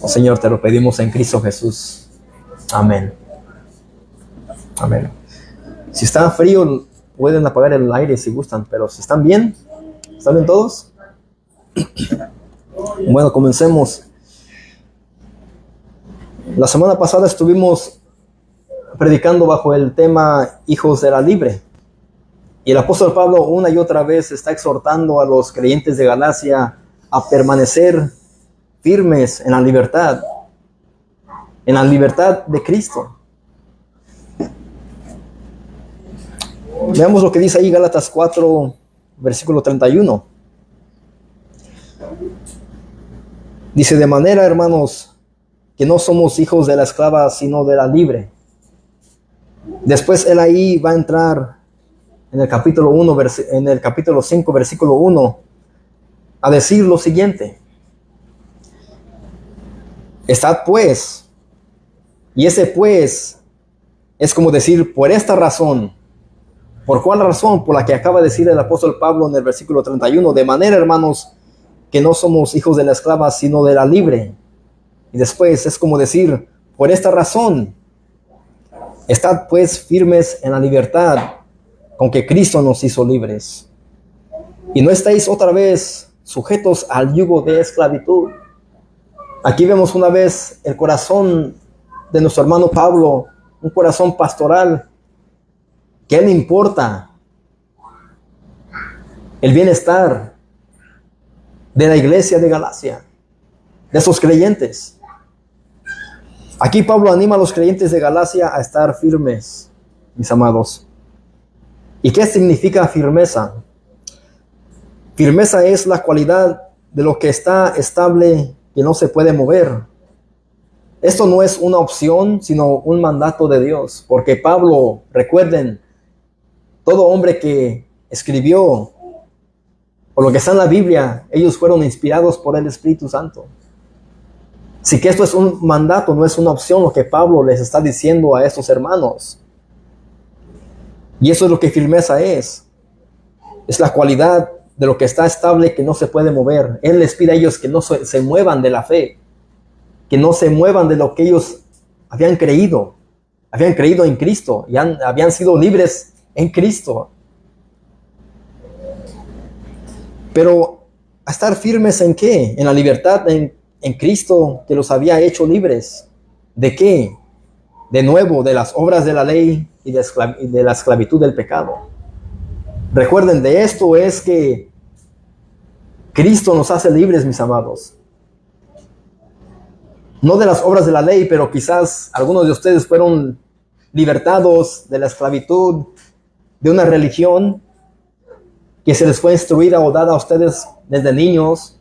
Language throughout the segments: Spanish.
Oh, Señor, te lo pedimos en Cristo Jesús. Amén. Amén. Si está frío, pueden apagar el aire si gustan, pero si están bien todos. Bueno, comencemos. La semana pasada estuvimos predicando bajo el tema Hijos de la Libre. Y el apóstol Pablo una y otra vez está exhortando a los creyentes de Galacia a permanecer firmes en la libertad de Cristo. Veamos lo que dice ahí Gálatas 4, versículo 31. Dice: de manera, hermanos, que no somos hijos de la esclava, sino de la libre. Después él ahí va a entrar en el capítulo 1, en el capítulo 5, versículo 1, a decir lo siguiente: estad pues, y ese pues es como decir, por esta razón. ¿Por cuál razón? Por la que acaba de decir el apóstol Pablo en el versículo 31. De manera, hermanos, que no somos hijos de la esclava, sino de la libre. Y después es como decir, por esta razón, estad pues firmes en la libertad con que Cristo nos hizo libres. Y no estáis otra vez sujetos al yugo de esclavitud. Aquí vemos una vez el corazón de nuestro hermano Pablo, un corazón pastoral, que a él le importa el bienestar de la iglesia de Galacia, de esos creyentes. Aquí Pablo anima a los creyentes de Galacia a estar firmes, mis amados. ¿Y qué significa firmeza? Firmeza es la cualidad de lo que está estable y no se puede mover. Esto no es una opción, sino un mandato de Dios. Porque Pablo, recuerden, todo hombre que escribió, o lo que está en la Biblia, ellos fueron inspirados por el Espíritu Santo. Así que esto es un mandato, no es una opción lo que Pablo les está diciendo a estos hermanos. Y eso es lo que firmeza es. Es la cualidad de lo que está estable, que no se puede mover. Él les pide a ellos que no se muevan de la fe, que no se muevan de lo que ellos habían creído en Cristo y habían sido libres en Cristo. Pero a estar firmes ¿en qué? En la libertad en Cristo, que los había hecho libres. ¿De qué? De nuevo, de las obras de la ley y de la esclavitud del pecado. Recuerden, de esto es que Cristo nos hace libres, mis amados. No de las obras de la ley, pero quizás algunos de ustedes fueron libertados de la esclavitud de una religión que se les fue instruida o dada a ustedes desde niños.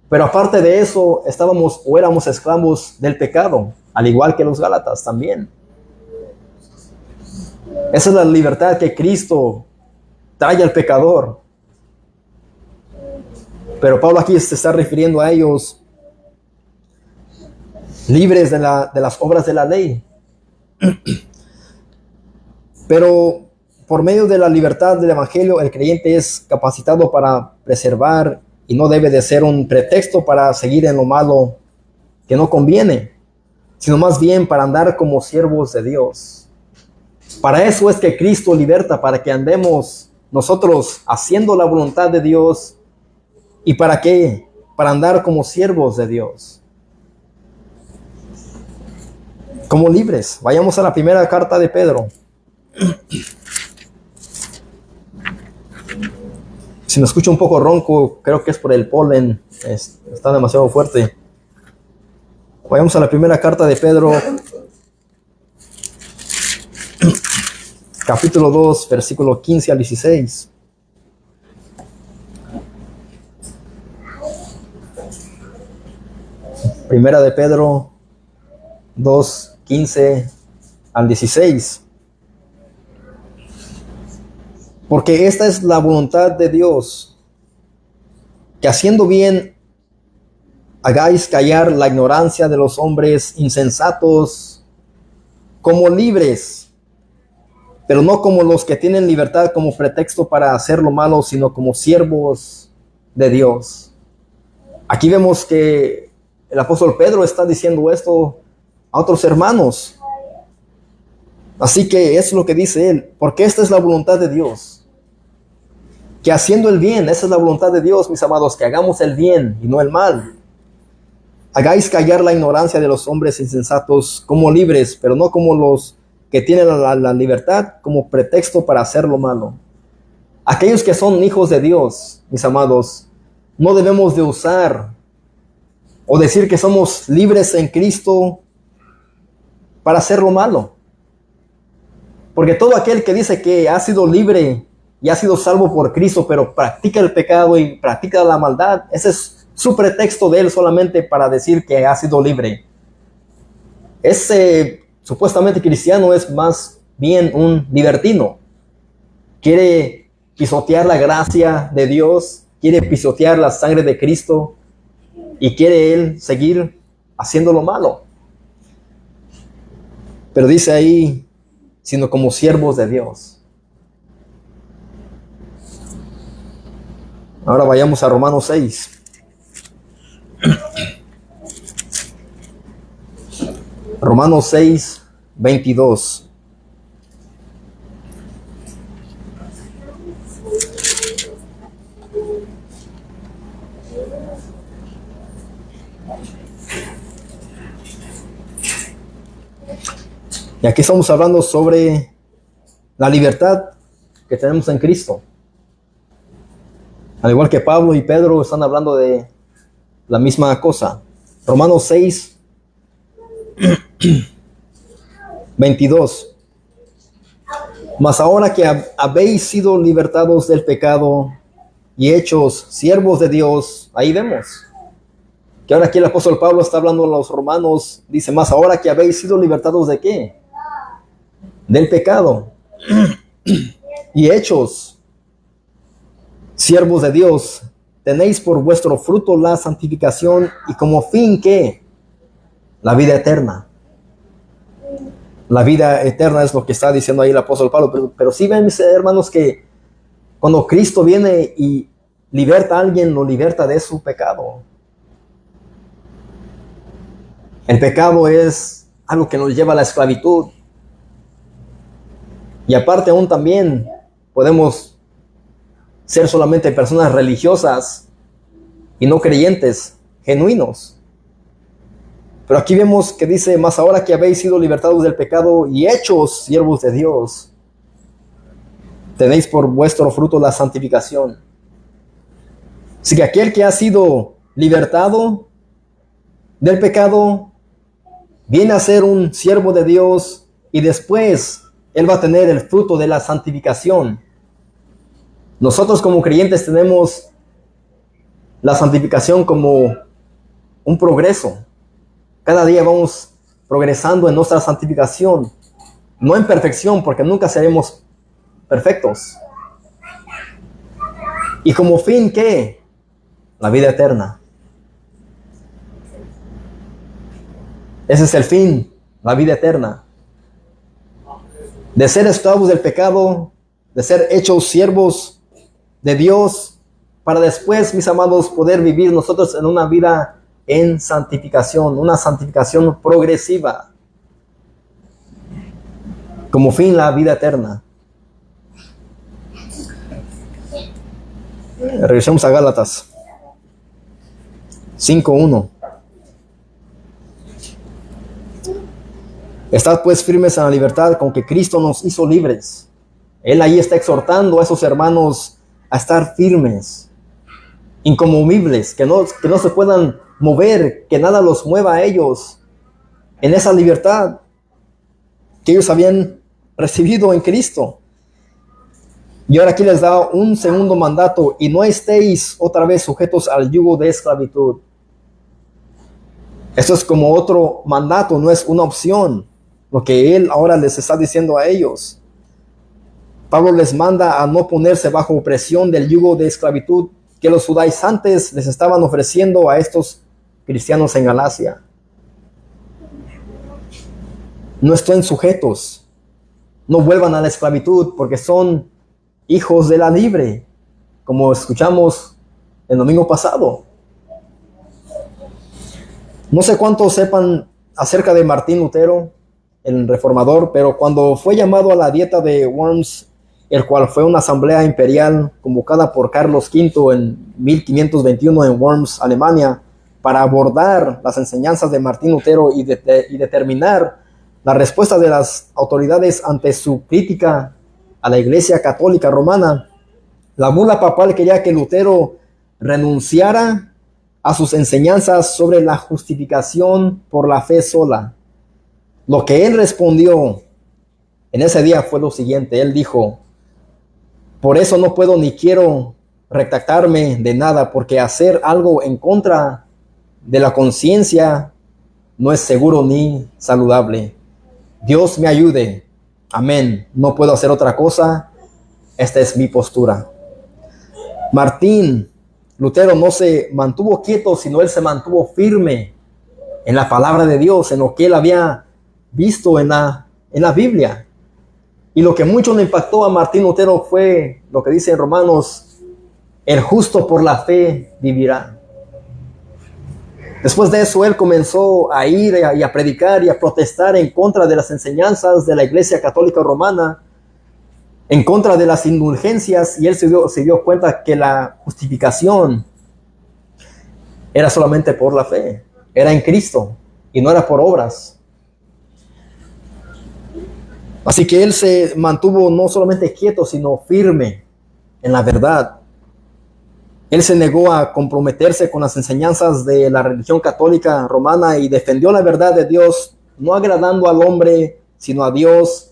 Pero aparte de eso, éramos esclavos del pecado, al igual que los Gálatas también. Esa es la libertad que Cristo trae al pecador. Pero Pablo aquí se está refiriendo a ellos libres de las obras de la ley. Pero por medio de la libertad del Evangelio, el creyente es capacitado para preservar y no debe de ser un pretexto para seguir en lo malo que no conviene, sino más bien para andar como siervos de Dios. Para eso es que Cristo liberta, para que andemos nosotros haciendo la voluntad de Dios. ¿Y para qué? Para andar como siervos de Dios, como libres. Vayamos a la primera carta de Pedro. Si me escucho un poco ronco, creo que es por el polen, está demasiado fuerte. Vayamos a la primera carta de Pedro, capítulo 2, versículo 15 al 16. Primera de Pedro 2, 15 al 16. Porque esta es la voluntad de Dios, que haciendo bien hagáis callar la ignorancia de los hombres insensatos, como libres, pero no como los que tienen libertad como pretexto para hacer lo malo, sino como siervos de Dios. Aquí vemos que el apóstol Pedro está diciendo esto a otros hermanos. Así que es lo que dice él, porque esta es la voluntad de Dios. Que haciendo el bien, esa es la voluntad de Dios, mis amados, que hagamos el bien y no el mal. Hagáis callar la ignorancia de los hombres insensatos como libres, pero no como los que tienen la libertad como pretexto para hacer lo malo. Aquellos que son hijos de Dios, mis amados, no debemos de usar o decir que somos libres en Cristo para hacer lo malo. Porque todo aquel que dice que ha sido libre y ha sido salvo por Cristo, pero practica el pecado y practica la maldad, ese es su pretexto de él solamente para decir que ha sido libre. Ese supuestamente cristiano es más bien un libertino. Quiere pisotear la gracia de Dios, quiere pisotear la sangre de Cristo y quiere él seguir haciendo lo malo. Pero dice ahí, sino como siervos de Dios. Ahora vayamos a Romanos 6. Romanos 6, 22. Y aquí estamos hablando sobre la libertad que tenemos en Cristo. Al igual que Pablo y Pedro están hablando de la misma cosa. Romanos 6, 22. Mas ahora que habéis sido libertados del pecado y hechos siervos de Dios, ahí vemos que ahora aquí el apóstol Pablo está hablando a los romanos, dice, mas ahora que habéis sido libertados ¿de qué? Del pecado y hechos siervos de Dios, tenéis por vuestro fruto la santificación y como fin ¿qué? La vida eterna. La vida eterna es lo que está diciendo ahí el apóstol Pablo, pero sí ven, mis hermanos, que cuando Cristo viene y liberta a alguien, lo liberta de su pecado. El pecado es algo que nos lleva a la esclavitud. Y aparte aún también podemos ser solamente personas religiosas y no creyentes, genuinos. Pero aquí vemos que dice, más ahora que habéis sido libertados del pecado y hechos siervos de Dios, tenéis por vuestro fruto la santificación. Así que aquel que ha sido libertado del pecado viene a ser un siervo de Dios y después él va a tener el fruto de la santificación. Nosotros como creyentes tenemos la santificación como un progreso. Cada día vamos progresando en nuestra santificación. No en perfección, porque nunca seremos perfectos. Y como fin, ¿qué? La vida eterna. Ese es el fin, la vida eterna. De ser esclavos del pecado, de ser hechos siervos de Dios, para después, mis amados, poder vivir nosotros en una vida en santificación, una santificación progresiva. Como fin, la vida eterna. Regresemos a Gálatas 5:1. Estad pues firmes en la libertad con que Cristo nos hizo libres. Él ahí está exhortando a esos hermanos a estar firmes, inconmovibles, que no se puedan mover, que nada los mueva a ellos en esa libertad que ellos habían recibido en Cristo. Y ahora aquí les da un segundo mandato, y no estéis otra vez sujetos al yugo de esclavitud. Esto es como otro mandato, no es una opción, lo que él ahora les está diciendo a ellos. Pablo les manda a no ponerse bajo opresión del yugo de esclavitud que los judaizantes les estaban ofreciendo a estos cristianos en Galacia. No estén sujetos, no vuelvan a la esclavitud, porque son hijos de la libre, como escuchamos el domingo pasado. No sé cuántos sepan acerca de Martín Lutero, el reformador, pero cuando fue llamado a la dieta de Worms, el cual fue una asamblea imperial convocada por Carlos V en 1521 en Worms, Alemania, para abordar las enseñanzas de Martín Lutero y determinar la respuesta de las autoridades ante su crítica a la Iglesia Católica Romana, la bula papal quería que Lutero renunciara a sus enseñanzas sobre la justificación por la fe sola. Lo que él respondió en ese día fue lo siguiente. Él dijo: por eso no puedo ni quiero retractarme de nada, porque hacer algo en contra de la conciencia no es seguro ni saludable. Dios me ayude. Amén. No puedo hacer otra cosa. Esta es mi postura. Martín Lutero no se mantuvo quieto, sino él se mantuvo firme en la palabra de Dios, en lo que él había visto en la Biblia. Y lo que mucho le impactó a Martín Lutero fue lo que dice en Romanos: el justo por la fe vivirá. Después de eso, él comenzó a ir y a predicar y a protestar en contra de las enseñanzas de la Iglesia Católica Romana, en contra de las indulgencias, y él se dio cuenta que la justificación era solamente por la fe, era en Cristo y no era por obras. Así que él se mantuvo no solamente quieto, sino firme en la verdad. Él se negó a comprometerse con las enseñanzas de la religión católica romana y defendió la verdad de Dios, no agradando al hombre, sino a Dios.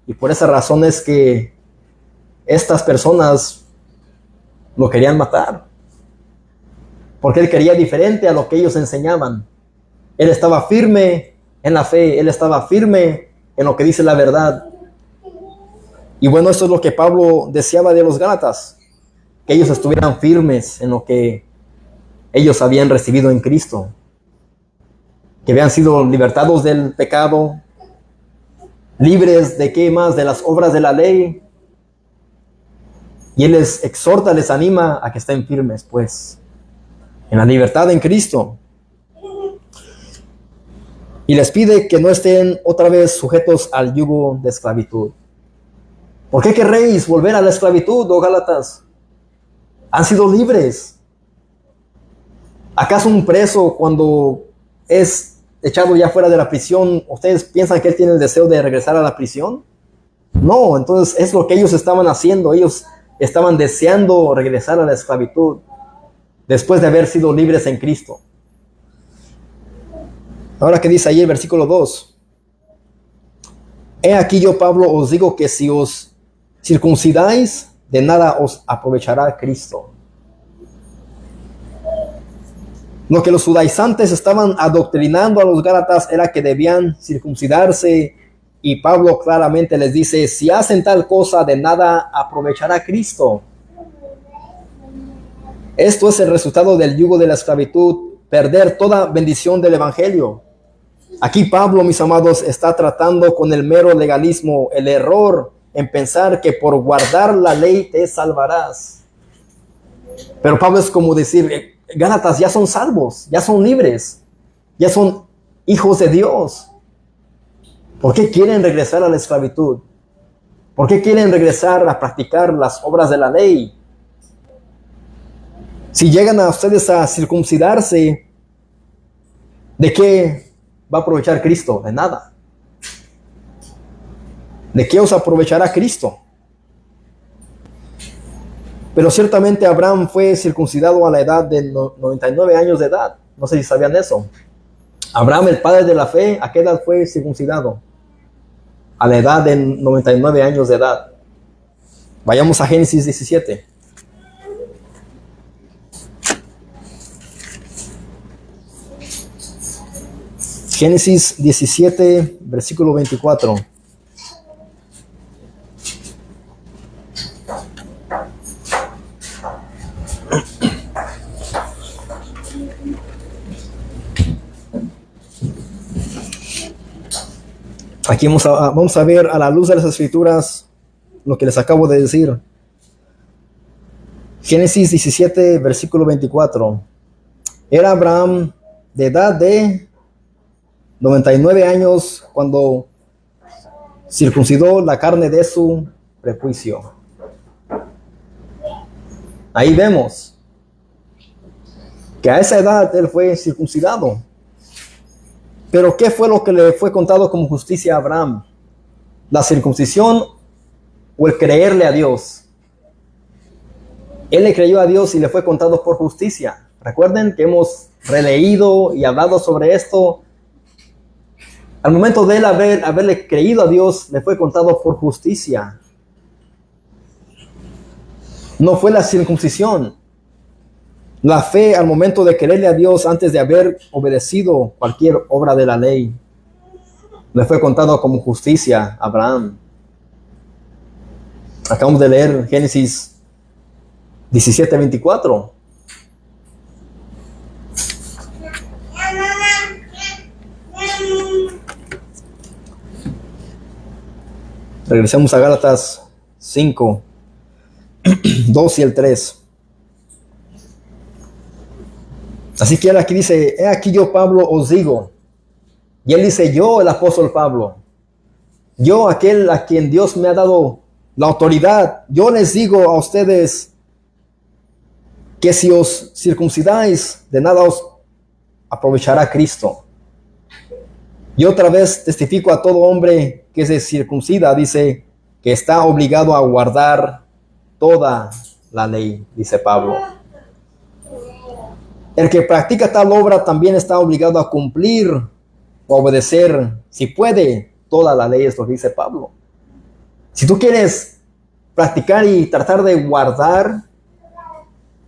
Y por esa razón es que estas personas lo querían matar, porque él quería diferente a lo que ellos enseñaban. Él estaba firme en la fe, él estaba firme en lo que dice la verdad. Y bueno, esto es lo que Pablo deseaba de los Gálatas, que ellos estuvieran firmes en lo que ellos habían recibido en Cristo, que habían sido libertados del pecado, libres de qué más, de las obras de la ley. Y él les exhorta, les anima a que estén firmes, pues, en la libertad en Cristo. Y les pide que no estén otra vez sujetos al yugo de esclavitud. ¿Por qué querréis volver a la esclavitud, oh Gálatas? Han sido libres. ¿Acaso un preso, cuando es echado ya fuera de la prisión, ustedes piensan que él tiene el deseo de regresar a la prisión? No, entonces es lo que ellos estaban haciendo. Ellos estaban deseando regresar a la esclavitud después de haber sido libres en Cristo. Ahora, ¿qué dice ahí el versículo 2? He aquí yo, Pablo, os digo que si os circuncidáis, de nada os aprovechará Cristo. Lo que los judaizantes estaban adoctrinando a los gálatas era que debían circuncidarse, y Pablo claramente les dice: si hacen tal cosa, de nada aprovechará Cristo. Esto es el resultado del yugo de la esclavitud, perder toda bendición del evangelio. Aquí Pablo, mis amados, está tratando con el mero legalismo, el error en pensar que por guardar la ley te salvarás. Pero Pablo es como decir: Gálatas ya son salvos, ya son libres, ya son hijos de Dios. ¿Por qué quieren regresar a la esclavitud? ¿Por qué quieren regresar a practicar las obras de la ley? Si llegan a ustedes a circuncidarse, ¿de qué va a aprovechar Cristo? De nada. ¿De qué os aprovechará Cristo? Pero ciertamente Abraham fue circuncidado a la edad de 99 años de edad. No sé si sabían eso. Abraham, el padre de la fe, ¿a qué edad fue circuncidado? A la edad de 99 años de edad. Vayamos a Génesis 17. Génesis 17, versículo 24. Aquí vamos a ver a la luz de las Escrituras lo que les acabo de decir. Génesis 17, versículo 24. Era Abraham de edad de 99 años cuando circuncidó la carne de su prepucio. Ahí vemos que a esa edad él fue circuncidado. Pero ¿qué fue lo que le fue contado como justicia a Abraham? ¿La circuncisión o el creerle a Dios? Él le creyó a Dios y le fue contado por justicia. Recuerden que hemos releído y hablado sobre esto. Al momento de él haberle creído a Dios, le fue contado por justicia. No fue la circuncisión. La fe al momento de creerle a Dios antes de haber obedecido cualquier obra de la ley, le fue contado como justicia a Abraham. Acabamos de leer Génesis 17:24. Regresemos a Gálatas 5, 2 y el 3. Así que él aquí dice, he aquí yo, Pablo, os digo. Y él dice, yo, el apóstol Pablo, yo, aquel a quien Dios me ha dado la autoridad, yo les digo a ustedes que si os circuncidáis, de nada os aprovechará Cristo. Y otra vez testifico a todo hombre que se circuncida, dice, que está obligado a guardar toda la ley, dice Pablo. El que practica tal obra también está obligado a cumplir o obedecer, si puede, toda la ley, es lo que dice Pablo. Si tú quieres practicar y tratar de guardar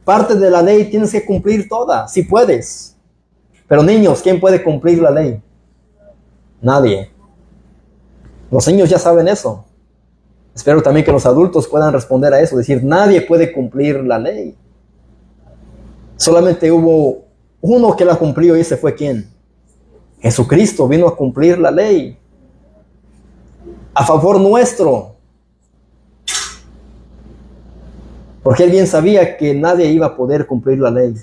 parte de la ley, tienes que cumplir toda, si puedes. Pero niños, ¿quién puede cumplir la ley? Nadie. Los niños ya saben eso. Espero también que los adultos puedan responder a eso, decir, nadie puede cumplir la ley. Solamente hubo uno que la cumplió y ese fue ¿quién? Jesucristo vino a cumplir la ley a favor nuestro. Porque él bien sabía que nadie iba a poder cumplir la ley.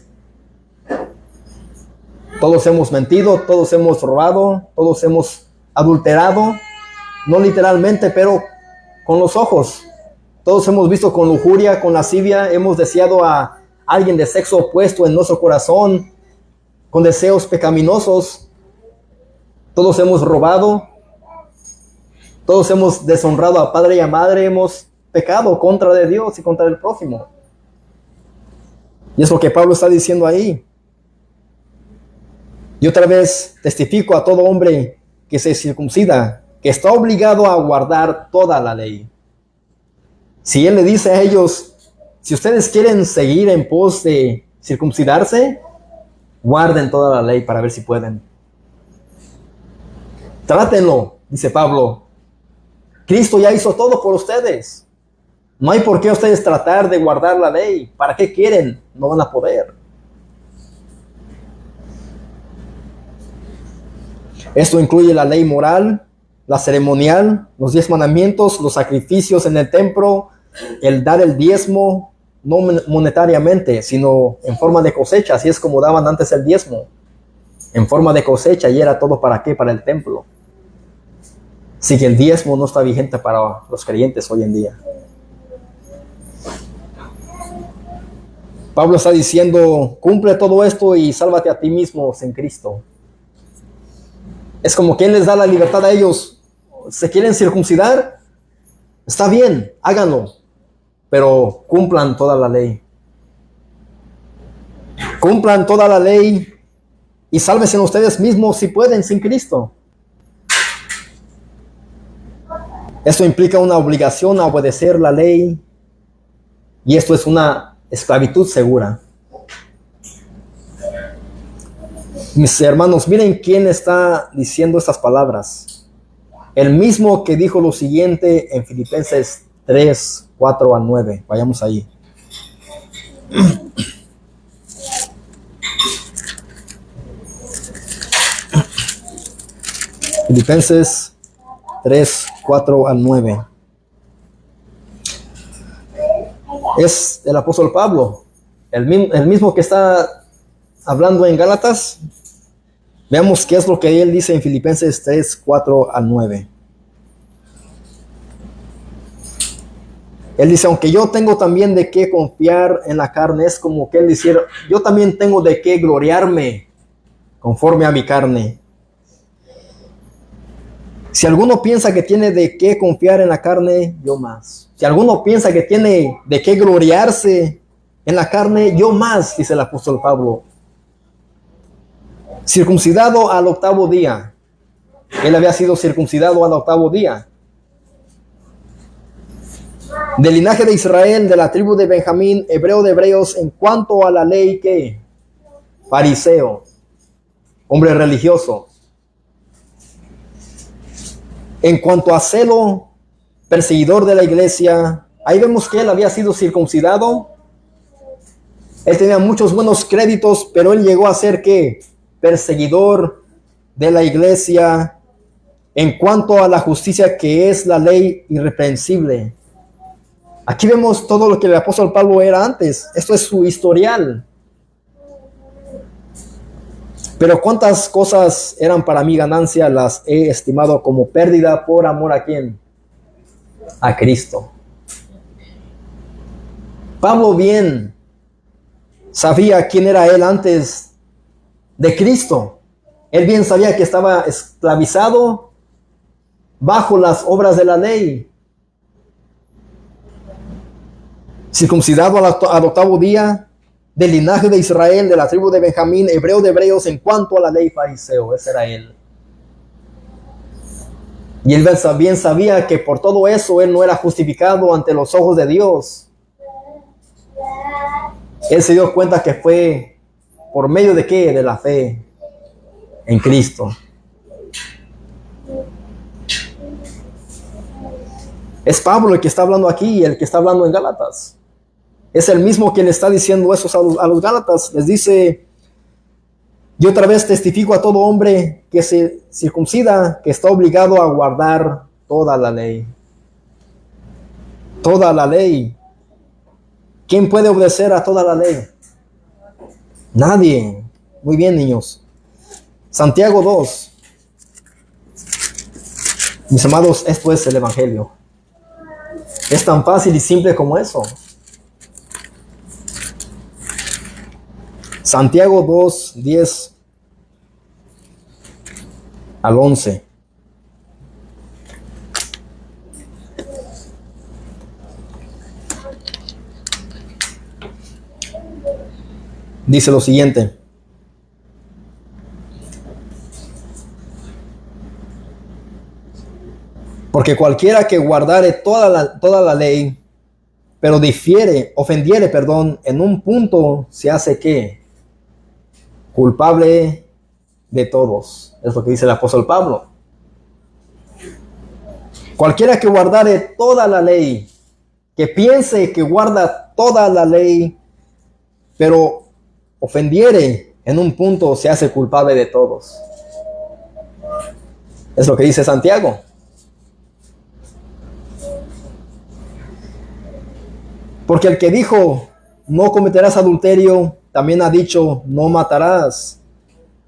Todos hemos mentido, todos hemos robado, todos hemos adulterado, no literalmente, pero con los ojos. Todos hemos visto con lujuria, con lascivia, hemos deseado a alguien de sexo opuesto en nuestro corazón, con deseos pecaminosos. Todos hemos robado, todos hemos deshonrado a padre y a madre, hemos pecado contra de Dios y contra el prójimo. Y es lo que Pablo está diciendo ahí. Y otra vez testifico a todo hombre que se circuncida, que está obligado a guardar toda la ley. Si él le dice a ellos, si ustedes quieren seguir en pos de circuncidarse, guarden toda la ley para ver si pueden. Trátenlo, dice Pablo. Cristo ya hizo todo por ustedes. No hay por qué ustedes tratar de guardar la ley. ¿Para qué quieren? No van a poder. Esto incluye la ley moral, la ceremonial, los 10 mandamientos, los sacrificios en el templo, el dar el diezmo, no monetariamente, sino en forma de cosecha. Así es como daban antes el diezmo, en forma de cosecha, y era todo ¿para qué? Para el templo. Así que el diezmo no está vigente para los creyentes hoy en día. Pablo está diciendo, cumple todo esto y sálvate a ti mismo en Cristo. Es como que Él les da la libertad a ellos. ¿Se quieren circuncidar? Está bien, háganlo, pero cumplan toda la ley. Cumplan toda la ley y sálvense ustedes mismos si pueden sin Cristo. Esto implica una obligación a obedecer la ley y esto es una esclavitud segura. Mis hermanos, miren quién está diciendo estas palabras. El mismo que dijo lo siguiente en Filipenses 3, 4 al 9. Vayamos ahí. Filipenses 3, 4 al 9. Es el apóstol Pablo, el mismo que está hablando en Gálatas. Veamos qué es lo que él dice en Filipenses 3, 4 al 9. Él dice, aunque yo tengo también de qué confiar en la carne, es como que él dijera, yo también tengo de qué gloriarme conforme a mi carne. Si alguno piensa que tiene de qué confiar en la carne, yo más. Si alguno piensa que tiene de qué gloriarse en la carne, yo más, dice el apóstol Pablo. Circuncidado al 8º día. Él había sido circuncidado al 8º día. Del linaje de Israel, de la tribu de Benjamín, hebreo de hebreos, en cuanto a la ley, ¿qué? Fariseo, hombre religioso. En cuanto a celo, perseguidor de la iglesia, ahí vemos que él había sido circuncidado. Él tenía muchos buenos créditos, pero él llegó a ser, ¿qué? Perseguidor de la iglesia. En cuanto a la justicia, que es la ley irreprensible. Aquí vemos todo lo que el apóstol Pablo era antes. Esto es su historial. Pero cuántas cosas eran para mí ganancia, las he estimado como pérdida por amor a ¿quién? A Cristo. Pablo bien sabía quién era él antes de Cristo. Él bien sabía que estaba esclavizado bajo las obras de la ley. Circuncidado al 8º día, del linaje de Israel, de la tribu de Benjamín, hebreo de hebreos, en cuanto a la ley fariseo. Ese era él. Y él bien sabía que por todo eso él no era justificado ante los ojos de Dios. Él se dio cuenta que fue por medio de ¿qué? De la fe en Cristo. Es Pablo el que está hablando aquí, el que está hablando en Gálatas. Es el mismo quien le está diciendo eso a los Gálatas. Les dice, yo otra vez testifico a todo hombre que se circuncida, que está obligado a guardar toda la ley. Toda la ley. ¿Quién puede obedecer a toda la ley? Nadie. Muy bien, niños. Santiago 2. Mis amados, esto es el Evangelio. Es tan fácil y simple como eso. Santiago 2, 10 al 11. Dice lo siguiente. Porque cualquiera que guardare toda la ley, pero ofendiere, en un punto, se hace ¿qué? Culpable de todos. Es lo que dice el apóstol Pablo. Cualquiera que guardare toda la ley, que piense que guarda toda la ley, pero ofendiere en un punto, se hace culpable de todos. Es lo que dice Santiago. Porque el que dijo, no cometerás adulterio, también ha dicho, no matarás.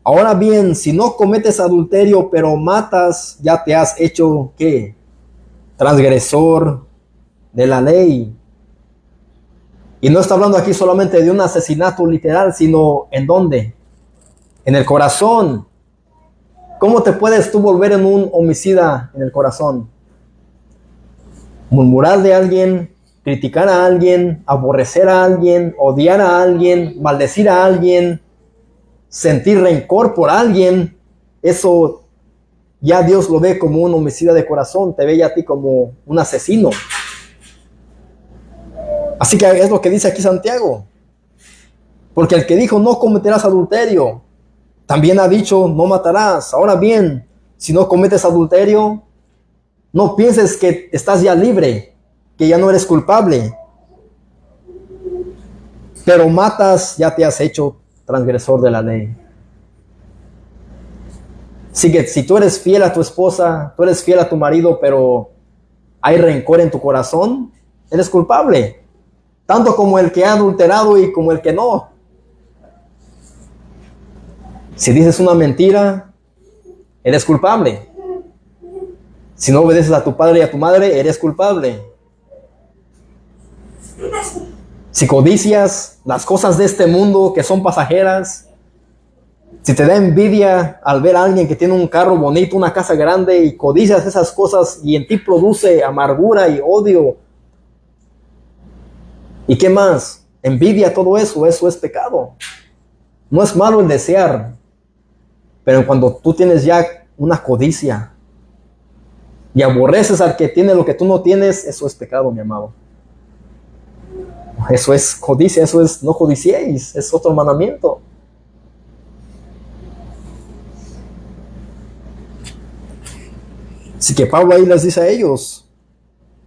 Ahora bien, si no cometes adulterio, pero matas, ya te has hecho, ¿qué? Transgresor de la ley. Y no está hablando aquí solamente de un asesinato literal, sino ¿en dónde? En el corazón. ¿Cómo te puedes tú volver en un homicida en el corazón? Murmurar de alguien, criticar a alguien, aborrecer a alguien, odiar a alguien, maldecir a alguien, sentir rencor por alguien. Eso ya Dios lo ve como un homicida de corazón, te ve ya a ti como un asesino. Así que es lo que dice aquí Santiago. Porque el que dijo no cometerás adulterio, también ha dicho no matarás. Ahora bien, si no cometes adulterio, no pienses que estás ya libre, que ya no eres culpable. Pero matas, ya te has hecho transgresor de la ley. Así que si tú eres fiel a tu esposa, tú eres fiel a tu marido, pero hay rencor en tu corazón, eres culpable. Tanto como el que ha adulterado y como el que no. Si dices una mentira, eres culpable. Si no obedeces a tu padre y a tu madre, eres culpable. Si codicias las cosas de este mundo que son pasajeras, si te da envidia al ver a alguien que tiene un carro bonito, una casa grande, y codicias esas cosas y en ti produce amargura y odio, ¿y qué más? Envidia, todo eso es pecado. No es malo el desear, pero cuando tú tienes ya una codicia y aborreces al que tiene lo que tú no tienes, eso es pecado, mi amado. Eso es codicia, eso es no codiciéis, es otro mandamiento. Así que Pablo ahí les dice a ellos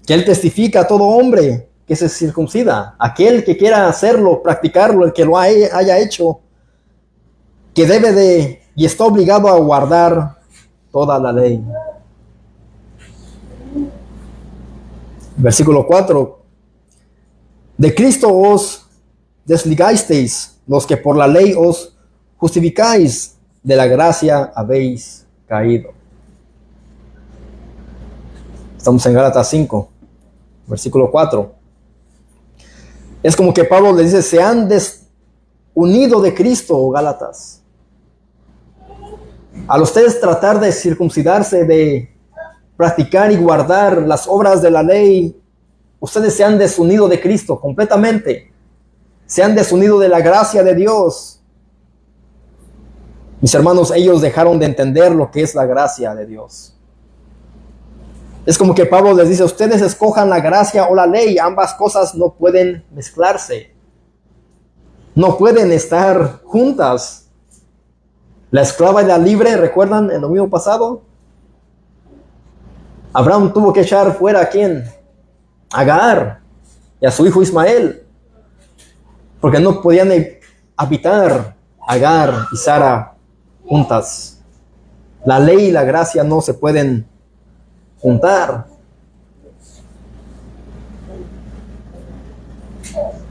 que él testifica a todo hombre que se circuncida, aquel que quiera hacerlo, practicarlo, el que lo haya hecho, que debe de y está obligado a guardar toda la ley. Versículo 4. De Cristo os desligasteis, los que por la ley os justificáis, de la gracia habéis caído. Estamos en Gálatas 5, versículo 4. Es como que Pablo le dice, se han desunido de Cristo, Gálatas. Al ustedes tratar de circuncidarse, de practicar y guardar las obras de la ley, ustedes se han desunido de Cristo completamente. Se han desunido de la gracia de Dios. Mis hermanos, ellos dejaron de entender lo que es la gracia de Dios. Es como que Pablo les dice, ustedes escojan la gracia o la ley. Ambas cosas no pueden mezclarse. No pueden estar juntas. La esclava y la libre, ¿recuerdan el domingo pasado? Abraham tuvo que echar fuera ¿a quién? A Agar y a su hijo Ismael, porque no podían habitar Agar y Sara juntas. La ley y la gracia no se pueden juntar.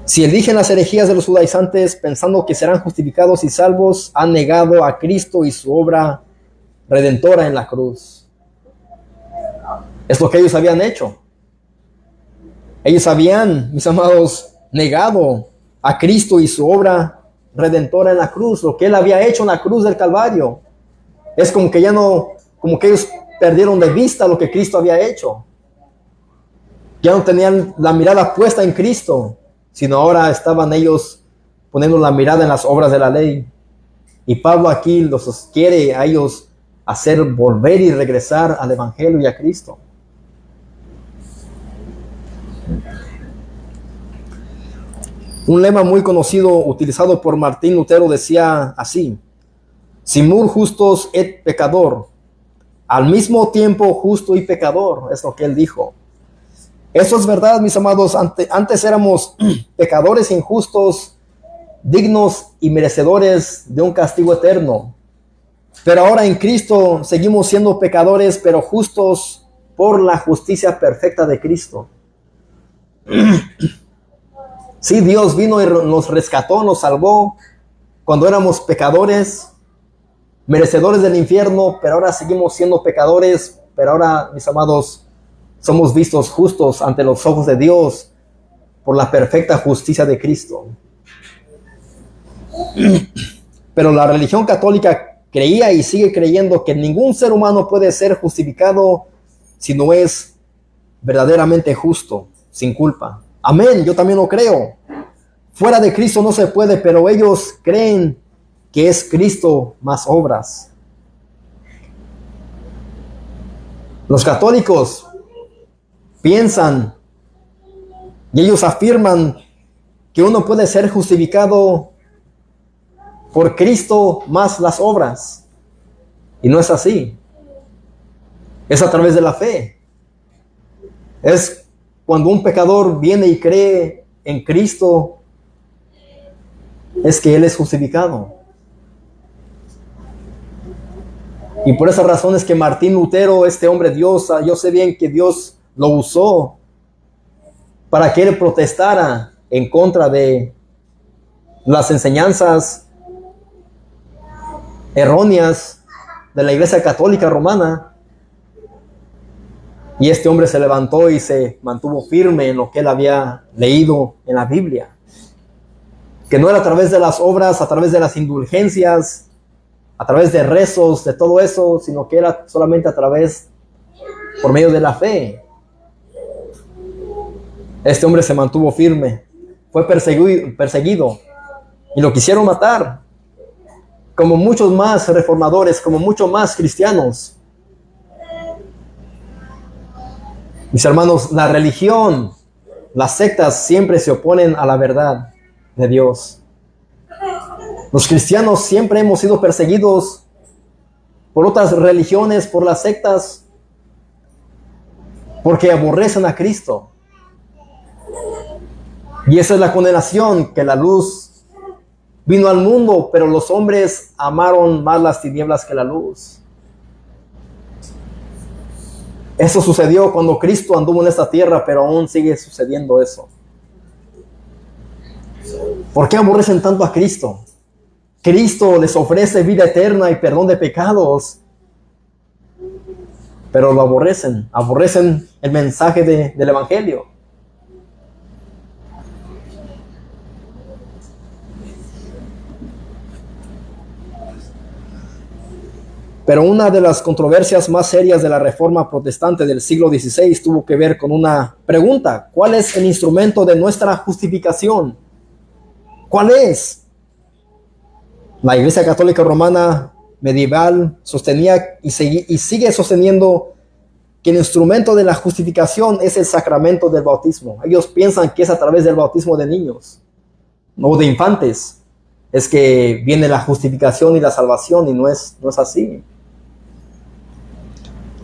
Si eligen las herejías de los judaizantes pensando que serán justificados y salvos, han negado a Cristo y su obra redentora en la cruz. Es lo que ellos habían hecho. Ellos habían, mis amados, negado a Cristo y su obra redentora en la cruz, lo que Él había hecho en la cruz del Calvario. Es como que ya no, como que ellos perdieron de vista lo que Cristo había hecho. Ya no tenían la mirada puesta en Cristo, sino ahora estaban ellos poniendo la mirada en las obras de la ley. Y Pablo aquí los quiere a ellos hacer volver y regresar al Evangelio y a Cristo. Un lema muy conocido utilizado por Martín Lutero decía así: Simul justos et pecador, al mismo tiempo justo y pecador, es lo que él dijo. Eso es verdad, mis amados. Antes éramos pecadores injustos, dignos y merecedores de un castigo eterno. Pero ahora en Cristo seguimos siendo pecadores, pero justos por la justicia perfecta de Cristo. Sí, Dios vino y nos rescató, nos salvó cuando éramos pecadores, merecedores del infierno, pero ahora seguimos siendo pecadores, pero ahora, mis amados, somos vistos justos ante los ojos de Dios por la perfecta justicia de Cristo. Pero la religión católica creía y sigue creyendo que ningún ser humano puede ser justificado si no es verdaderamente justo, sin culpa. Amén, yo también lo creo. Fuera de Cristo no se puede, pero ellos creen que es Cristo más obras. Los católicos piensan y ellos afirman que uno puede ser justificado por Cristo más las obras. Y no es así. Es a través de la fe. Es cuando un pecador viene y cree en Cristo, es que él es justificado. Y por esa razón es que Martín Lutero, este hombre Dios, yo sé bien que Dios lo usó para que él protestara en contra de las enseñanzas erróneas de la Iglesia Católica Romana. Y este hombre se levantó y se mantuvo firme en lo que él había leído en la Biblia. Que no era a través de las obras, a través de las indulgencias, a través de rezos, de todo eso, sino que era solamente a través, por medio de la fe. Este hombre se mantuvo firme, fue perseguido y lo quisieron matar, como muchos más reformadores, como muchos más cristianos. Mis hermanos, la religión, las sectas siempre se oponen a la verdad de Dios. Los cristianos siempre hemos sido perseguidos por otras religiones, por las sectas, porque aborrecen a Cristo. Y esa es la condenación, que la luz vino al mundo, pero los hombres amaron más las tinieblas que la luz. Eso sucedió cuando Cristo anduvo en esta tierra, pero aún sigue sucediendo eso. ¿Por qué aborrecen tanto a Cristo? Cristo les ofrece vida eterna y perdón de pecados, pero lo aborrecen. Aborrecen el mensaje del Evangelio. Pero una de las controversias más serias de la Reforma Protestante del siglo XVI tuvo que ver con una pregunta: ¿cuál es el instrumento de nuestra justificación? ¿Cuál es? La Iglesia Católica Romana medieval sostenía y sigue sosteniendo que el instrumento de la justificación es el sacramento del bautismo. Ellos piensan que es a través del bautismo de niños o de infantes es que viene la justificación y la salvación, y no es así.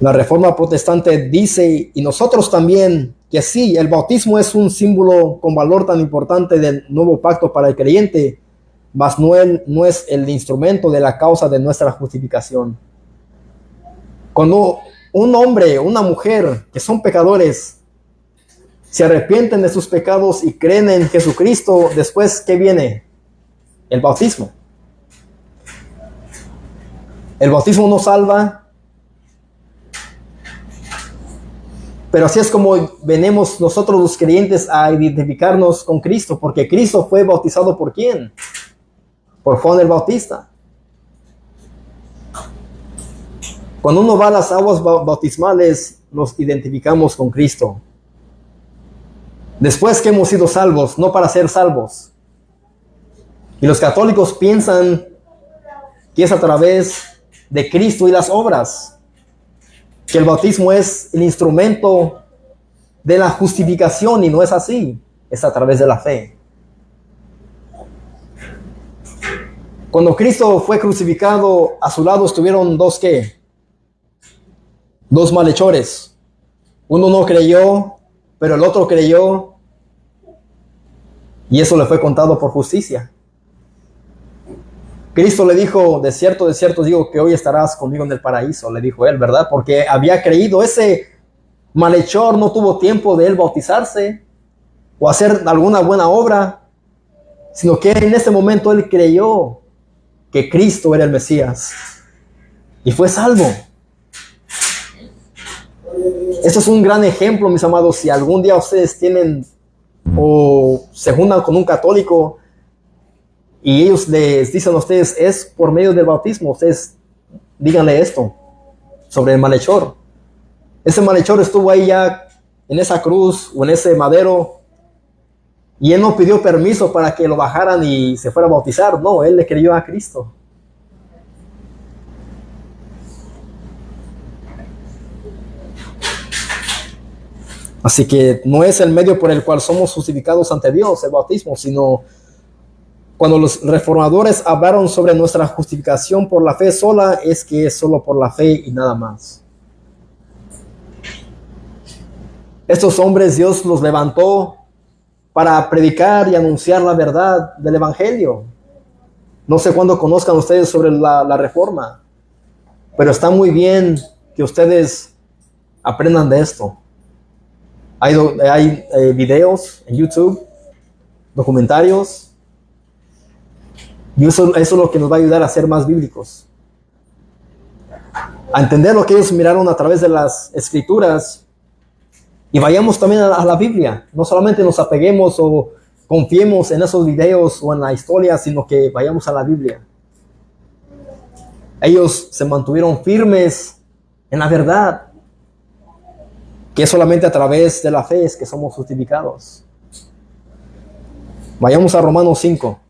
La Reforma Protestante dice, y nosotros también, que sí, el bautismo es un símbolo con valor tan importante del nuevo pacto para el creyente, mas no es el instrumento de la causa de nuestra justificación. Cuando un hombre o una mujer que son pecadores se arrepienten de sus pecados y creen en Jesucristo, después, ¿qué viene? El bautismo. El bautismo nos salva, pero así es como venimos nosotros los creyentes a identificarnos con Cristo, porque Cristo fue bautizado ¿por quién? Por Juan el Bautista. Cuando uno va a las aguas bautismales, nos identificamos con Cristo. Después que hemos sido salvos, no para ser salvos. Y los católicos piensan que es a través de Cristo y las obras, que el bautismo es el instrumento de la justificación, y no es así, es a través de la fe. Cuando Cristo fue crucificado, a su lado estuvieron dos malhechores. Uno no creyó, pero el otro creyó, y eso le fue contado por justicia. Cristo le dijo, de cierto digo que hoy estarás conmigo en el paraíso, le dijo él, ¿verdad? Porque había creído. Ese malhechor no tuvo tiempo de él bautizarse o hacer alguna buena obra, sino que en ese momento él creyó que Cristo era el Mesías y fue salvo. Esto es un gran ejemplo, mis amados. Si algún día ustedes tienen o se juntan con un católico y ellos les dicen a ustedes, es por medio del bautismo, ustedes díganle esto sobre el malhechor. Ese malhechor estuvo ahí ya en esa cruz o en ese madero, y él no pidió permiso para que lo bajaran y se fuera a bautizar. No, él le creyó a Cristo. Así que no es el medio por el cual somos justificados ante Dios, el bautismo, sino cuando los reformadores hablaron sobre nuestra justificación por la fe sola, es que es solo por la fe y nada más. Estos hombres Dios los levantó para predicar y anunciar la verdad del Evangelio. No sé cuándo conozcan ustedes sobre la Reforma, pero está muy bien que ustedes aprendan de esto. Hay videos en YouTube, documentarios, y eso es lo que nos va a ayudar a ser más bíblicos. a entender lo que ellos miraron a través de las Escrituras y vayamos también a la Biblia. No solamente nos apeguemos o confiemos en esos videos o en la historia, sino que vayamos a la Biblia. Ellos se mantuvieron firmes en la verdad, que es solamente a través de la fe es que somos justificados. Vayamos a Romanos 5.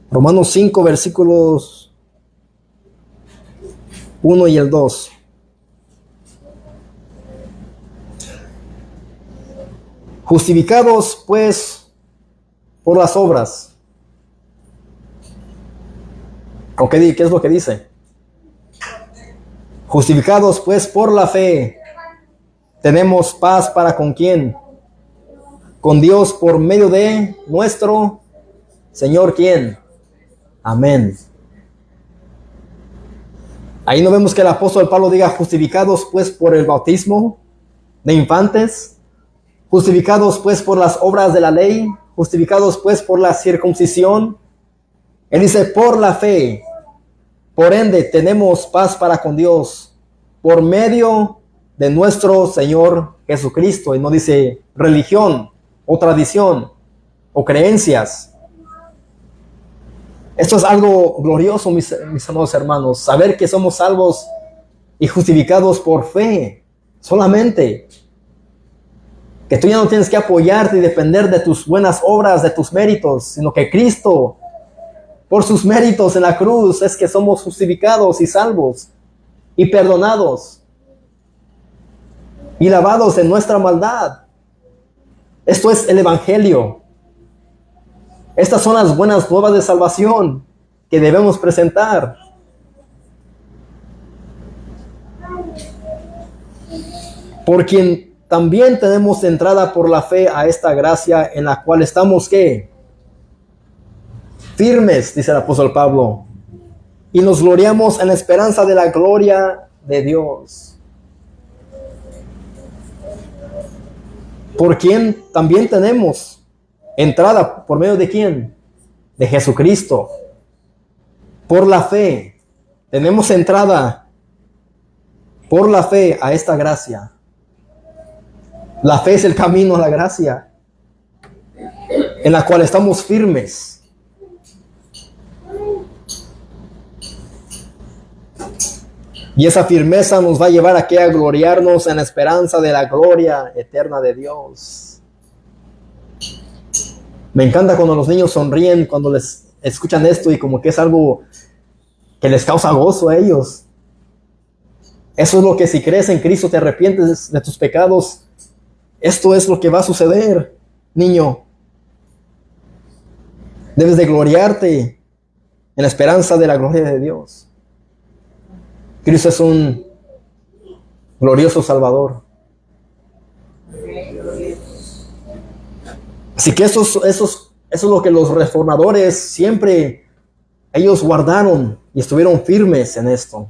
Romanos 5, versículos 1 y el 2. Justificados pues por las obras. ¿O qué es lo que dice? Justificados pues por la fe, tenemos paz para con quién? Con Dios por medio de nuestro Señor, ¿quién? Amén. Ahí no vemos que el apóstol Pablo diga justificados pues por el bautismo de infantes, justificados pues por las obras de la ley, justificados pues por la circuncisión. Él dice por la fe. Por ende tenemos paz para con Dios por medio de nuestro Señor Jesucristo. Y no dice religión o tradición o creencias. Esto es algo glorioso, mis amados hermanos, saber que somos salvos y justificados por fe, solamente. Que tú ya no tienes que apoyarte y depender de tus buenas obras, de tus méritos, sino que Cristo, por sus méritos en la cruz, es que somos justificados y salvos y perdonados y lavados de nuestra maldad. Esto es el Evangelio. Estas son las buenas nuevas de salvación que debemos presentar. Por quien también tenemos entrada por la fe a esta gracia en la cual estamos, ¿qué? Firmes, dice el apóstol Pablo. Y nos gloriamos en la esperanza de la gloria de Dios. Por quien también tenemos entrada, ¿por medio de quién? De Jesucristo. Por la fe. Tenemos entrada por la fe a esta gracia. La fe es el camino a la gracia, en la cual estamos firmes. Y esa firmeza nos va a llevar a gloriarnos en la esperanza de la gloria eterna de Dios. Me encanta cuando los niños sonríen, cuando les escuchan esto y como que es algo que les causa gozo a ellos. Eso es lo que si crees en Cristo te arrepientes de tus pecados. Esto es lo que va a suceder, niño. Debes de gloriarte en la esperanza de la gloria de Dios. Cristo es un glorioso Salvador. Así que eso es lo que los reformadores siempre, ellos guardaron y estuvieron firmes en esto.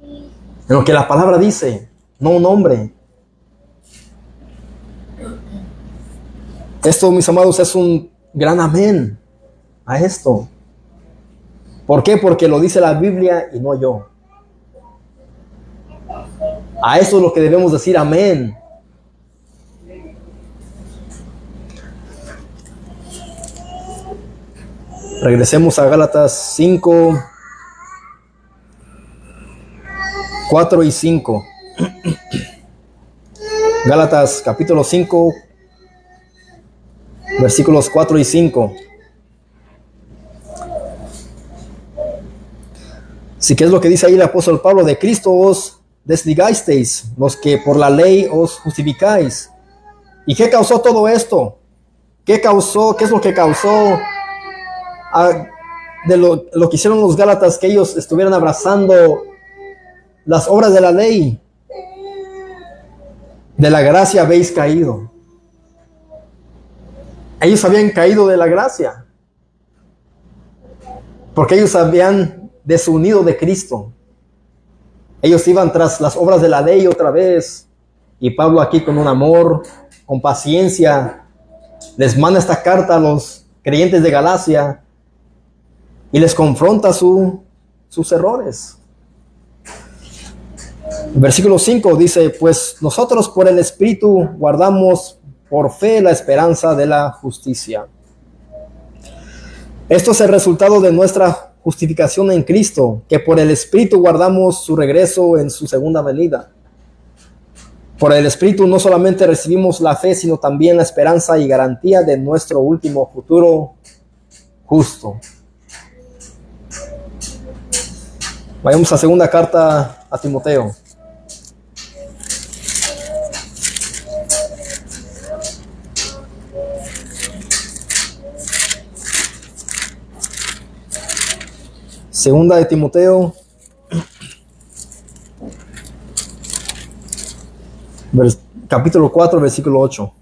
En lo que la palabra dice, no un hombre. Esto, mis amados, es un gran amén a esto. ¿Por qué? Porque lo dice la Biblia y no yo. A esto es lo que debemos decir amén. Regresemos a Gálatas 5, 4 y 5. Gálatas capítulo 5, versículos 4 y 5. Así que es lo que dice ahí el apóstol Pablo: de Cristo os desligasteis, los que por la ley os justificáis. ¿Y qué causó todo esto? ¿Qué es lo que causó de lo que hicieron los Gálatas, que ellos estuvieran abrazando las obras de la ley? De la gracia habéis caído. Ellos habían caído de la gracia porque ellos habían desunido de Cristo. Ellos iban tras las obras de la ley otra vez, Y Pablo aquí con un amor, con paciencia, les manda esta carta a los creyentes de Galacia y les confronta sus errores. Versículo 5 dice, pues nosotros por el Espíritu guardamos por fe la esperanza de la justicia. Esto es el resultado de nuestra justificación en Cristo, que por el Espíritu guardamos su regreso en su segunda venida. Por el Espíritu no solamente recibimos la fe, sino también la esperanza y garantía de nuestro último futuro justo. Vayamos a segunda carta a Timoteo. Segunda de Timoteo, capítulo 4, versículo 8.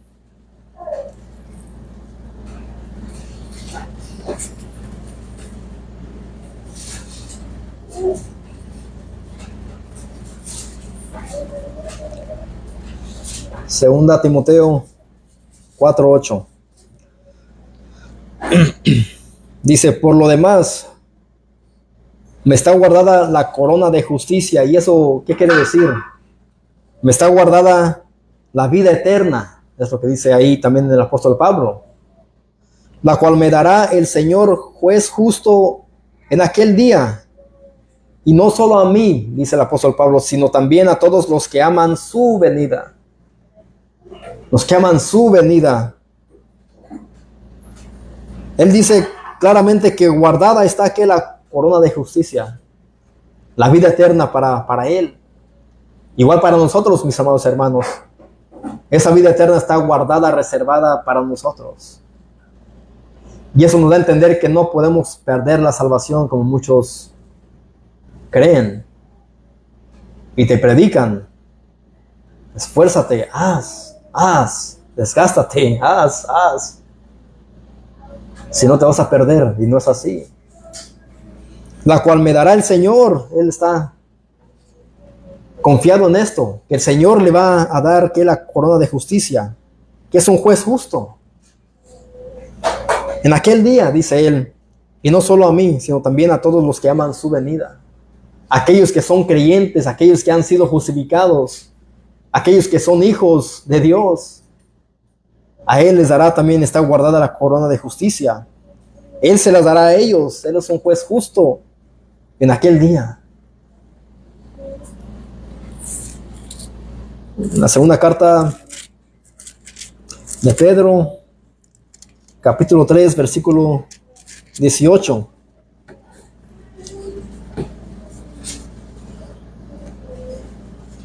Segunda Timoteo 4, 8. Dice, por lo demás, me está guardada la corona de justicia. ¿Y eso qué quiere decir? Me está guardada la vida eterna. Es lo que dice ahí también el apóstol Pablo. La cual me dará el Señor juez justo en aquel día. Y no solo a mí, dice el apóstol Pablo, sino también a todos los que aman su venida. Los que aman su venida. Él dice claramente que guardada está aquella corona de justicia, la vida eterna para Él. Igual para nosotros, mis amados hermanos, esa vida eterna está guardada, reservada para nosotros. Y eso nos da a entender que no podemos perder la salvación como muchos creen y te predican. Esfuérzate, haz, desgástate, haz. Si no te vas a perder, y no es así. La cual me dará el Señor. Él está confiado en esto, que el Señor le va a dar que la corona de justicia, que es un juez justo. En aquel día, dice él, y no solo a mí, sino también a todos los que aman su venida. Aquellos que son creyentes, aquellos que han sido justificados, aquellos que son hijos de Dios. A Él les dará también, está guardada la corona de justicia. Él se las dará a ellos. Él es un juez justo en aquel día. La segunda carta de Pedro, capítulo 3, versículo 18.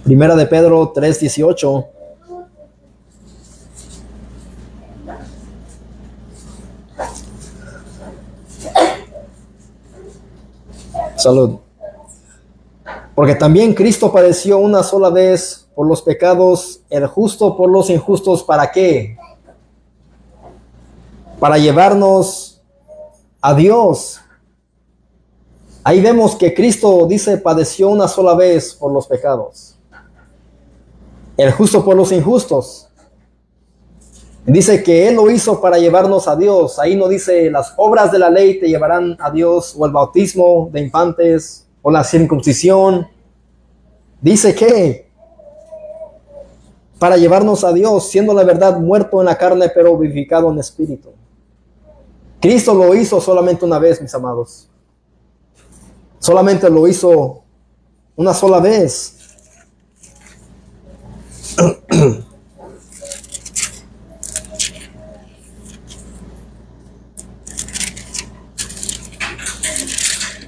Primera de Pedro 3, 18. Salud. Porque también Cristo padeció una sola vez por los pecados, el justo por los injustos. ¿Para qué? Para llevarnos a Dios. Ahí vemos que Cristo, dice, padeció una sola vez por los pecados. El justo por los injustos. Dice que Él lo hizo para llevarnos a Dios. Ahí no dice las obras de la ley te llevarán a Dios, o el bautismo de infantes, o la circuncisión. Dice que para llevarnos a Dios, siendo la verdad muerto en la carne, pero vivificado en espíritu. Cristo lo hizo solamente una vez, mis amados. Solamente lo hizo una sola vez.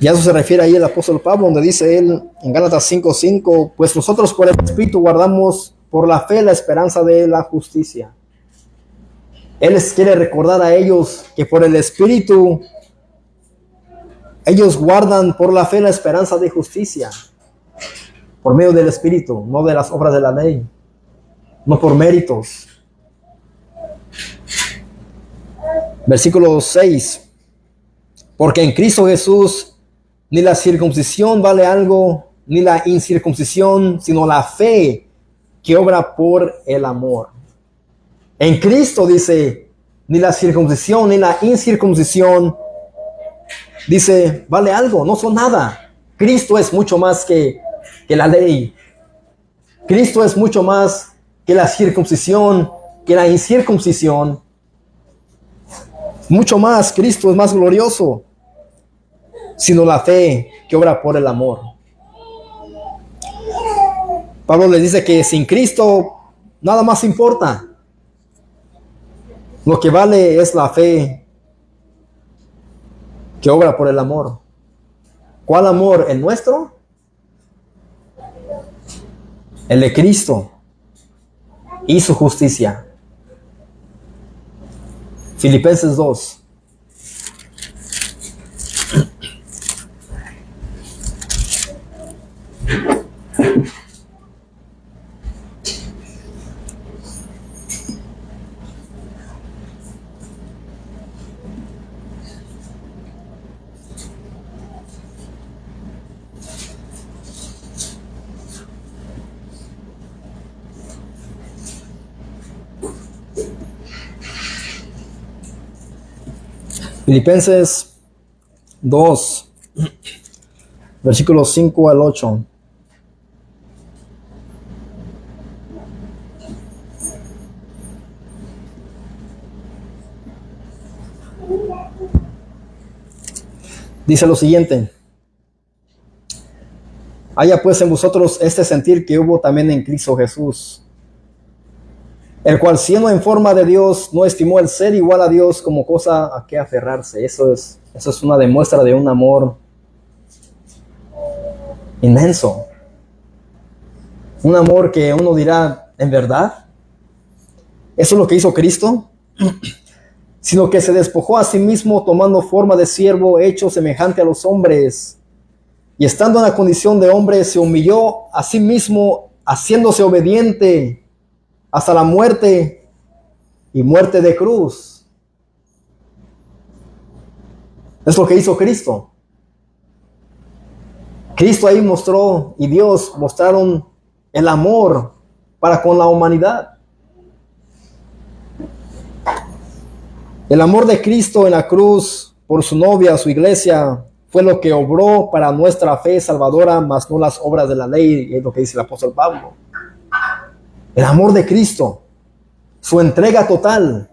Y a eso se refiere ahí el apóstol Pablo, donde dice él en Gálatas 5:5, pues nosotros por el Espíritu guardamos por la fe la esperanza de la justicia. Él les quiere recordar a ellos que por el Espíritu ellos guardan por la fe la esperanza de justicia. Por medio del Espíritu, no de las obras de la ley, no por méritos. Versículo 6. Porque en Cristo Jesús ni la circuncisión vale algo, ni la incircuncisión, sino la fe que obra por el amor. En Cristo, dice, ni la circuncisión ni la incircuncisión, dice, vale algo, no son nada. Cristo es mucho más que la ley. Cristo es mucho más que la circuncisión, que la incircuncisión. Mucho más, Cristo es más glorioso, sino la fe que obra por el amor. Pablo les dice que sin Cristo nada más importa. Lo que vale es la fe que obra por el amor. ¿Cuál amor? ¿El nuestro? El de Cristo y su justicia. Filipenses 2. Filipenses 2, versículos 5 al 8. Dice lo siguiente: haya pues en vosotros este sentir que hubo también en Cristo Jesús, el cual siendo en forma de Dios, no estimó el ser igual a Dios como cosa a que aferrarse. Eso es una demuestra de un amor inmenso. Un amor que uno dirá, ¿en verdad? ¿Eso es lo que hizo Cristo? Sino que se despojó a sí mismo, tomando forma de siervo, hecho semejante a los hombres. Y estando en la condición de hombre, se humilló a sí mismo, haciéndose obediente hasta la muerte y muerte de cruz. Es lo que hizo Cristo. Cristo ahí mostró, y Dios mostraron el amor para con la humanidad. El amor de Cristo en la cruz por su novia, su iglesia, fue lo que obró para nuestra fe salvadora, mas no las obras de la ley, es lo que dice el apóstol Pablo. El amor de Cristo, su entrega total.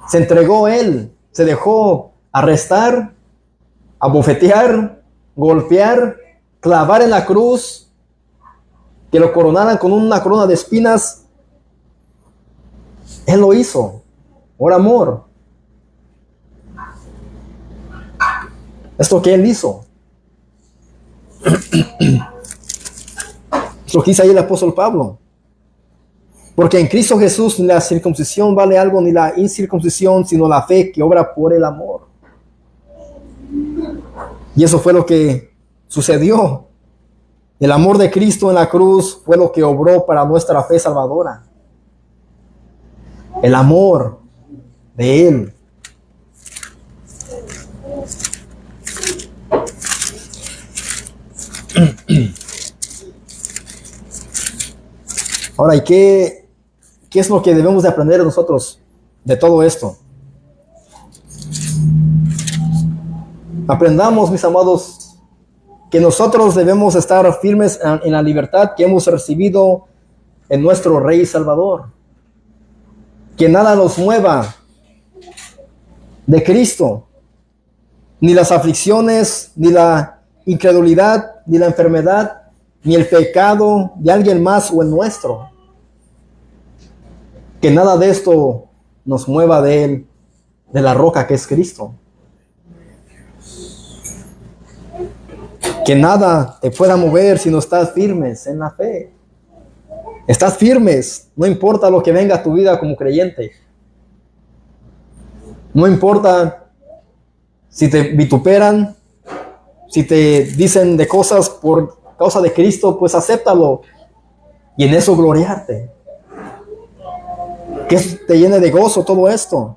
Se entregó Él, se dejó arrestar, abofetear, golpear, clavar en la cruz, que lo coronaran con una corona de espinas. Él lo hizo por amor. Es lo que Él hizo. Es lo que dice ahí el apóstol Pablo. Porque en Cristo Jesús ni la circuncisión vale algo, ni la incircuncisión, sino la fe que obra por el amor. Y eso fue lo que sucedió. El amor de Cristo en la cruz fue lo que obró para nuestra fe salvadora. El amor de Él. Ahora, ¿y qué es lo que debemos de aprender nosotros de todo esto? Aprendamos, mis amados, que nosotros debemos estar firmes en la libertad que hemos recibido en nuestro Rey Salvador. Que nada nos mueva de Cristo, ni las aflicciones, ni la incredulidad, ni la enfermedad, ni el pecado de alguien más o el nuestro. Que nada de esto nos mueva de Él, de la roca que es Cristo. Que nada te pueda mover si no estás firmes en la fe. Estás firmes, no importa lo que venga a tu vida como creyente. No importa si te vituperan, si te dicen de cosas por causa de Cristo, pues acéptalo y en eso gloriarte. Que te llene de gozo todo esto.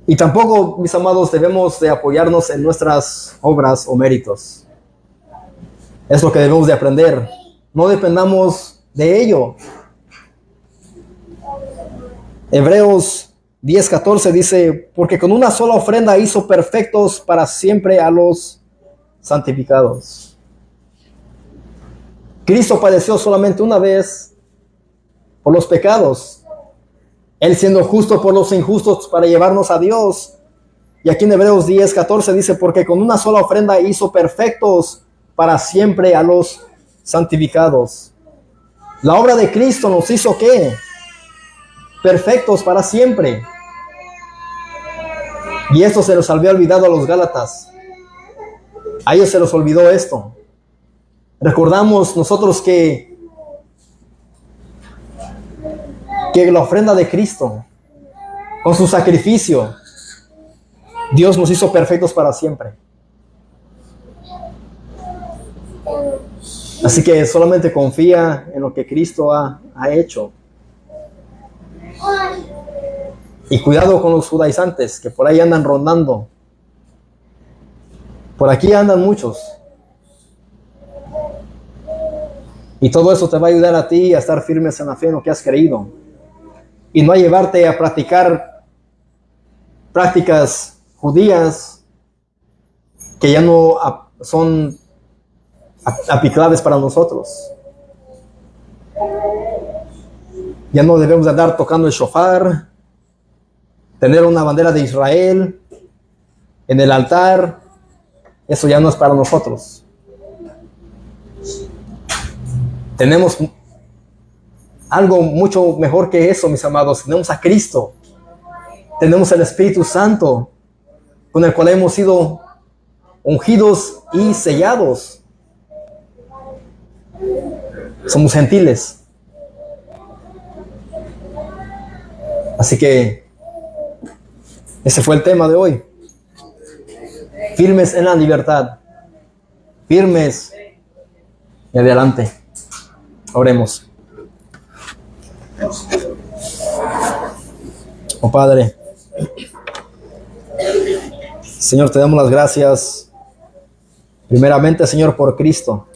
Y tampoco, mis amados, debemos de apoyarnos en nuestras obras o méritos. Es lo que debemos de aprender. No dependamos de ello. Hebreos 10:14 dice, porque con una sola ofrenda hizo perfectos para siempre a los santificados. Cristo padeció solamente una vez por los pecados, Él siendo justo por los injustos para llevarnos a Dios. Y aquí en Hebreos 10:14 dice, porque con una sola ofrenda hizo perfectos para siempre a los santificados. La obra de Cristo nos hizo ¿qué? Perfectos para siempre. Y esto se los había olvidado a los Gálatas. A ellos se les olvidó esto. Recordamos nosotros que la ofrenda de Cristo, con su sacrificio, Dios nos hizo perfectos para siempre. Así que solamente confía en lo que Cristo ha hecho. Y cuidado con los judaizantes que por ahí andan rondando. Por aquí andan muchos. Y todo eso te va a ayudar a ti a estar firmes en la fe en lo que has creído. Y no a llevarte a practicar prácticas judías que ya no son aplicables para nosotros. Ya no debemos de andar tocando el shofar, tener una bandera de Israel en el altar. Eso ya no es para nosotros. Tenemos algo mucho mejor que eso, mis amados. Tenemos a Cristo. Tenemos el Espíritu Santo, con el cual hemos sido ungidos y sellados. Somos gentiles. Así que ese fue el tema de hoy. Firmes en la libertad. Firmes y adelante. Oremos. Oh Padre, Señor, te damos las gracias primeramente, Señor, por Cristo.